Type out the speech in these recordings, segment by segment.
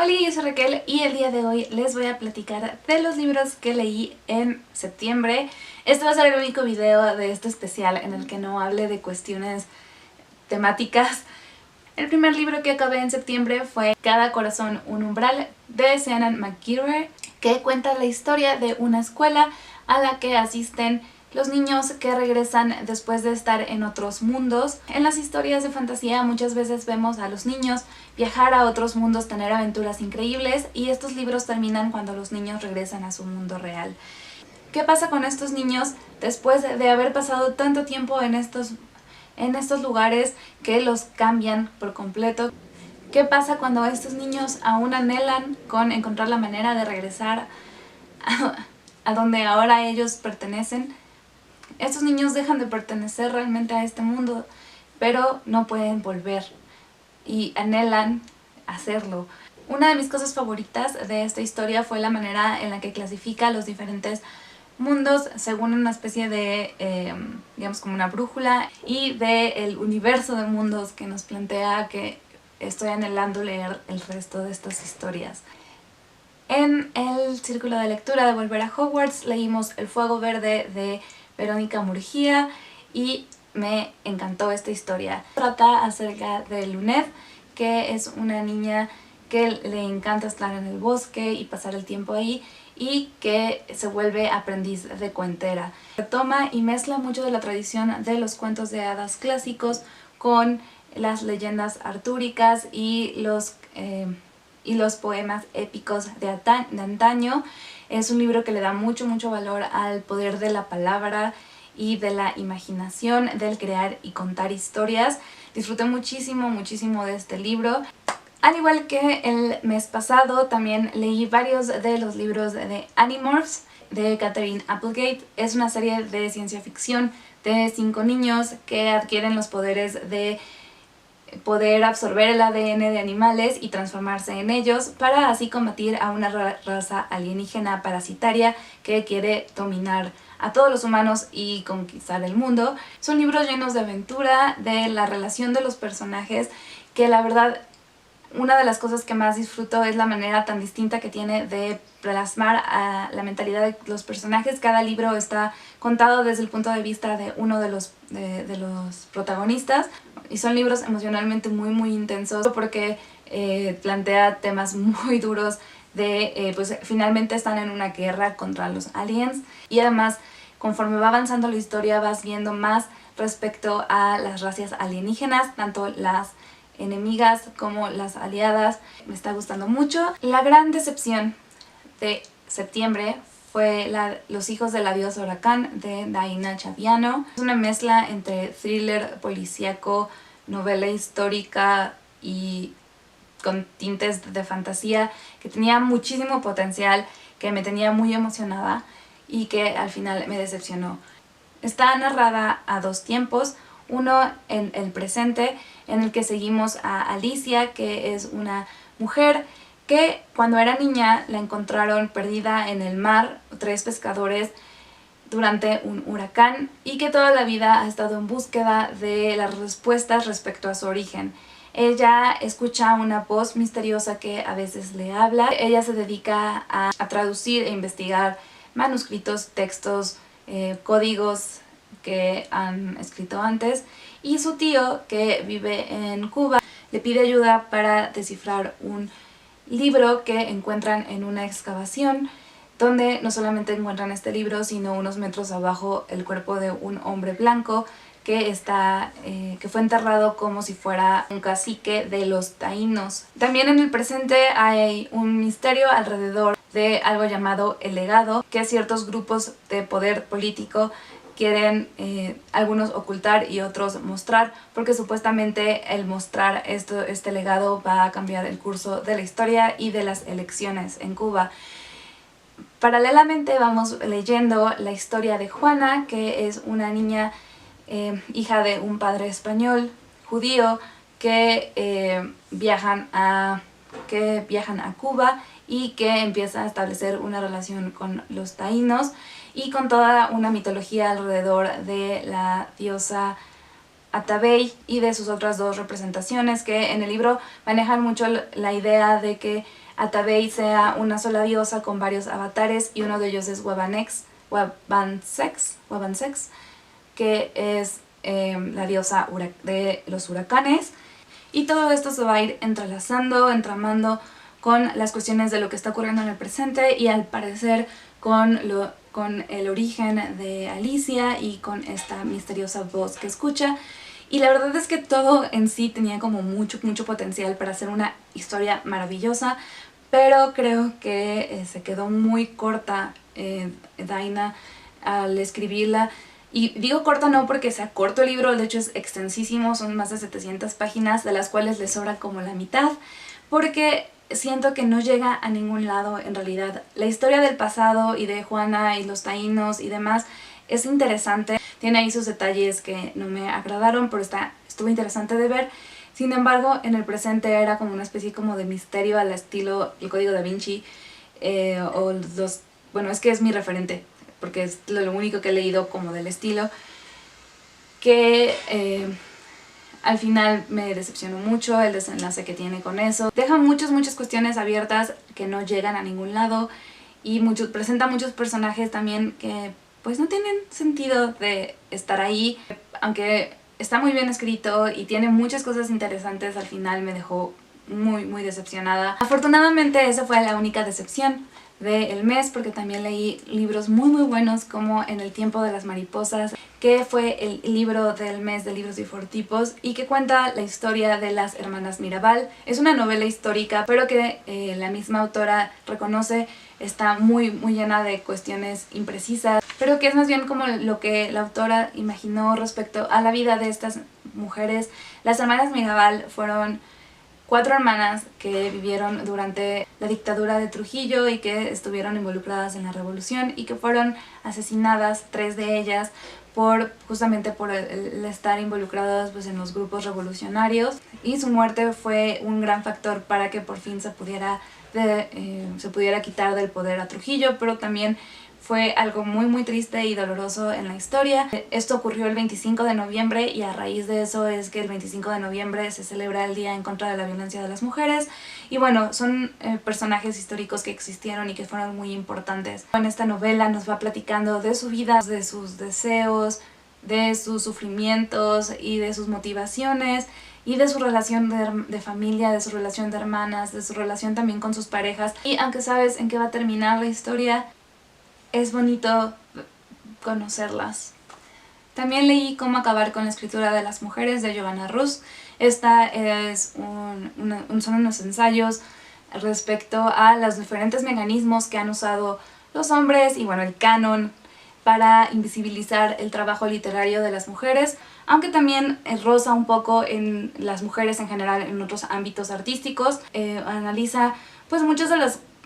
Hola, yo soy Raquel y el día de hoy les voy a platicar de los libros que leí en septiembre. Este va a ser el único video de este especial en el que no hable de cuestiones temáticas. El primer libro que acabé en septiembre fue Cada corazón un umbral de Seanan McGirr, que cuenta la historia de una escuela a la que asisten los niños que regresan después de estar en otros mundos. En las historias de fantasía muchas veces vemos a los niños viajar a otros mundos, tener aventuras increíbles, y estos libros terminan cuando los niños regresan a su mundo real. ¿Qué pasa con estos niños después de haber pasado tanto tiempo en estos lugares que los cambian por completo? ¿Qué pasa cuando estos niños aún anhelan con encontrar la manera de regresar a donde ahora ellos pertenecen? Estos niños dejan de pertenecer realmente a este mundo, pero no pueden volver y anhelan hacerlo. Una de mis cosas favoritas de esta historia fue la manera en la que clasifica los diferentes mundos según una especie de, digamos, como una brújula, y del universo de mundos que nos plantea, que estoy anhelando leer el resto de estas historias. En el círculo de lectura de Volver a Hogwarts leímos El fuego verde de Verónica Murguía y me encantó esta historia. Trata acerca de Luned, que es una niña que le encanta estar en el bosque y pasar el tiempo ahí, y que se vuelve aprendiz de cuentera. Retoma y mezcla mucho de la tradición de los cuentos de hadas clásicos con las leyendas artúricas y los poemas épicos de antaño. Es un libro que le da mucho valor al poder de la palabra y de la imaginación, del crear y contar historias. Disfruté muchísimo de este libro. Al igual que el mes pasado, también leí varios de los libros de Animorphs de Katherine Applegate. Es una serie de ciencia ficción de 5 niños que adquieren los poderes de poder absorber el ADN de animales y transformarse en ellos para así combatir a una raza alienígena parasitaria que quiere dominar a todos los humanos y conquistar el mundo. Son libros llenos de aventura, de la relación de los personajes, que la verdad una de las cosas que más disfruto es la manera tan distinta que tiene de plasmar a la mentalidad de los personajes. Cada libro está contado desde el punto de vista de uno de los protagonistas, y son libros emocionalmente muy intensos porque plantea temas muy duros de pues finalmente están en una guerra contra los aliens, y además conforme va avanzando la historia vas viendo más respecto a las razas alienígenas, tanto las enemigas como las aliadas. Me está gustando mucho. La gran decepción de septiembre fue Los hijos de la diosa huracán de Daina Chaviano. Es una mezcla entre thriller policíaco, novela histórica y con tintes de fantasía, que tenía muchísimo potencial, que me tenía muy emocionada y que al final me decepcionó. Está narrada a 2 tiempos. Uno en el presente, en el que seguimos a Alicia, que es una mujer que cuando era niña la encontraron perdida en el mar 3 pescadores durante un huracán, y que toda la vida ha estado en búsqueda de las respuestas respecto a su origen. Ella escucha una voz misteriosa que a veces le habla. Ella se dedica a traducir e investigar manuscritos, textos, códigos que han escrito antes, y su tío, que vive en Cuba, le pide ayuda para descifrar un libro que encuentran en una excavación, donde no solamente encuentran este libro, sino unos metros abajo el cuerpo de un hombre blanco que fue enterrado como si fuera un cacique de los taínos. También en el presente hay un misterio alrededor de algo llamado el legado, que ciertos grupos de poder político quieren algunos ocultar y otros mostrar, porque supuestamente el mostrar este legado va a cambiar el curso de la historia y de las elecciones en Cuba. Paralelamente vamos leyendo la historia de Juana, que es una niña hija de un padre español judío que viajan a Cuba y que empieza a establecer una relación con los taínos y con toda una mitología alrededor de la diosa Atabey y de sus otras 2 representaciones, que en el libro manejan mucho la idea de que Atabey sea una sola diosa con varios avatares y uno de ellos es Wabansex, que es la diosa de los huracanes. Y todo esto se va a ir entrelazando, entramando con las cuestiones de lo que está ocurriendo en el presente y al parecer con el origen de Alicia y con esta misteriosa voz que escucha. Y la verdad es que todo en sí tenía como mucho potencial para hacer una historia maravillosa, pero creo que se quedó muy corta Daina al escribirla. Y digo corta no porque sea corto el libro, de hecho es extensísimo, son más de 700 páginas, de las cuales le sobra como la mitad, porque siento que no llega a ningún lado en realidad. La historia del pasado y de Juana y los taínos y demás es interesante, tiene ahí sus detalles que no me agradaron, pero estuvo interesante de ver. Sin embargo, en el presente era como una especie como de misterio al estilo El Código Da Vinci, bueno, es que es mi referente, porque es lo único que he leído como del estilo, que al final me decepcionó mucho el desenlace que tiene con eso. Deja muchas cuestiones abiertas que no llegan a ningún lado y presenta muchos personajes también que pues no tienen sentido de estar ahí. Aunque está muy bien escrito y tiene muchas cosas interesantes, al final me dejó muy decepcionada. Afortunadamente esa fue la única decepción del mes, porque también leí libros muy buenos como En el tiempo de las mariposas, que fue el libro del mes de libros difortipos y que cuenta la historia de las hermanas Mirabal. Es una novela histórica, pero que la misma autora reconoce está muy llena de cuestiones imprecisas, pero que es más bien como lo que la autora imaginó respecto a la vida de estas mujeres. Las hermanas Mirabal fueron 4 hermanas que vivieron durante la dictadura de Trujillo y que estuvieron involucradas en la revolución y que fueron asesinadas, 3 de ellas, justamente por el estar involucradas pues, en los grupos revolucionarios, y su muerte fue un gran factor para que por fin se pudiera quitar del poder a Trujillo, pero también fue algo muy triste y doloroso en la historia. Esto ocurrió el 25 de noviembre y a raíz de eso es que el 25 de noviembre se celebra el Día en contra de la violencia de las mujeres. Y bueno, son personajes históricos que existieron y que fueron muy importantes. En esta novela nos va platicando de su vida, de sus deseos, de sus sufrimientos y de sus motivaciones y de su relación de familia, de su relación de hermanas, de su relación también con sus parejas. Y aunque sabes en qué va a terminar la historia, es bonito conocerlas. También leí Cómo acabar con la escritura de las mujeres de Giovanna Rus. Esta es son unos ensayos respecto a los diferentes mecanismos que han usado los hombres y bueno, el canon para invisibilizar el trabajo literario de las mujeres, aunque también roza un poco en las mujeres en general en otros ámbitos artísticos. Analiza pues muchas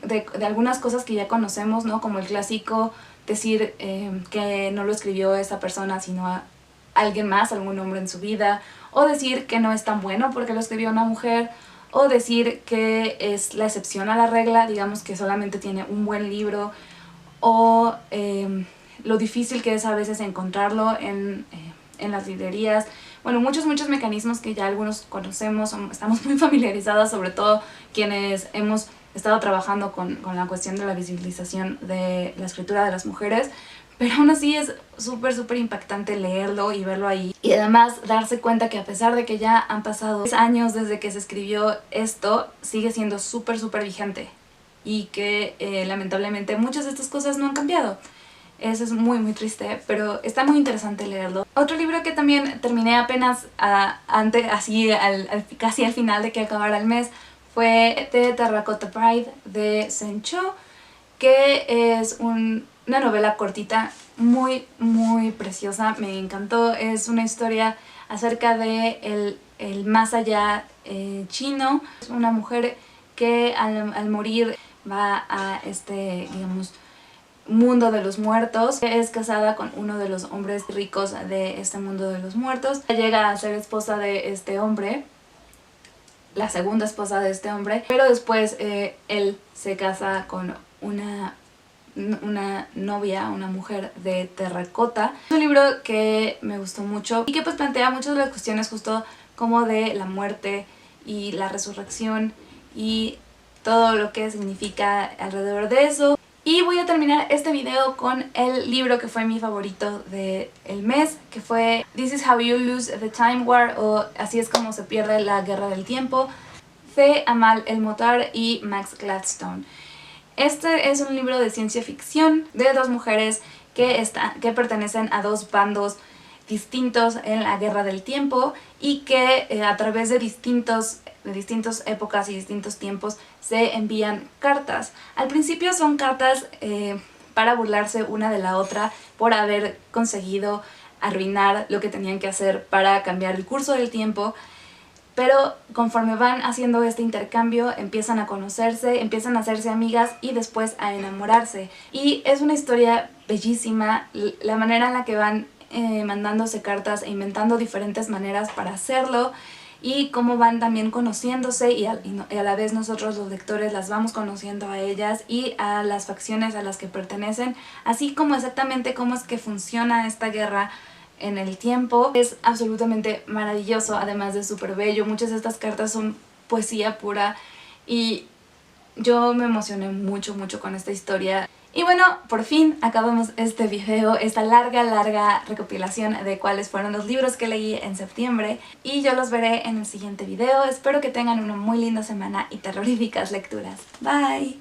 de algunas cosas que ya conocemos, ¿no? Como el clásico decir que no lo escribió esa persona sino a alguien más, algún hombre en su vida, o decir que no es tan bueno porque lo escribió una mujer, o decir que es la excepción a la regla, digamos que solamente tiene un buen libro, o lo difícil que es a veces encontrarlo en las librerías. Bueno, muchos mecanismos que ya algunos conocemos, estamos muy familiarizadas, sobre todo quienes hemos estado trabajando con la cuestión de la visibilización de la escritura de las mujeres, pero aún así es súper impactante leerlo y verlo ahí. Y además darse cuenta que a pesar de que ya han pasado 10 años desde que se escribió esto, sigue siendo súper vigente y que lamentablemente muchas de estas cosas no han cambiado. Eso es muy triste, pero está muy interesante leerlo. Otro libro que también terminé apenas casi al final de que acabara el mes fue The Terracotta Bride de Sen Cho, que es una novela cortita muy preciosa, me encantó. Es una historia acerca de el más allá chino. Es una mujer que al morir va a digamos, mundo de los muertos. Es casada con uno de los hombres ricos de este mundo de los muertos. Llega a ser esposa de este hombre, la segunda esposa de este hombre, pero después él se casa con una novia, una mujer de terracota. Es un libro que me gustó mucho y que pues plantea muchas de las cuestiones justo como de la muerte y la resurrección y todo lo que significa alrededor de eso. Y voy a terminar este video con el libro que fue mi favorito del mes, que fue This is How You Lose the Time War, o Así es como se pierde la guerra del tiempo, de Amal El-Mohtar y Max Gladstone. Este es un libro de ciencia ficción de dos mujeres que pertenecen a dos bandos distintos en la guerra del tiempo y que a través de distintas épocas y distintos tiempos se envían cartas. Al principio son cartas para burlarse una de la otra por haber conseguido arruinar lo que tenían que hacer para cambiar el curso del tiempo, pero conforme van haciendo este intercambio empiezan a conocerse, empiezan a hacerse amigas y después a enamorarse. Y es una historia bellísima, la manera en la que van mandándose cartas e inventando diferentes maneras para hacerlo, y cómo van también conociéndose y a la vez nosotros los lectores las vamos conociendo a ellas y a las facciones a las que pertenecen, así como exactamente cómo es que funciona esta guerra en el tiempo. Es absolutamente maravilloso, además de súper bello. Muchas de estas cartas son poesía pura y yo me emocioné mucho con esta historia. Y bueno, por fin acabamos este video, esta larga recopilación de cuáles fueron los libros que leí en septiembre, y yo los veré en el siguiente video. Espero que tengan una muy linda semana y terroríficas lecturas. Bye.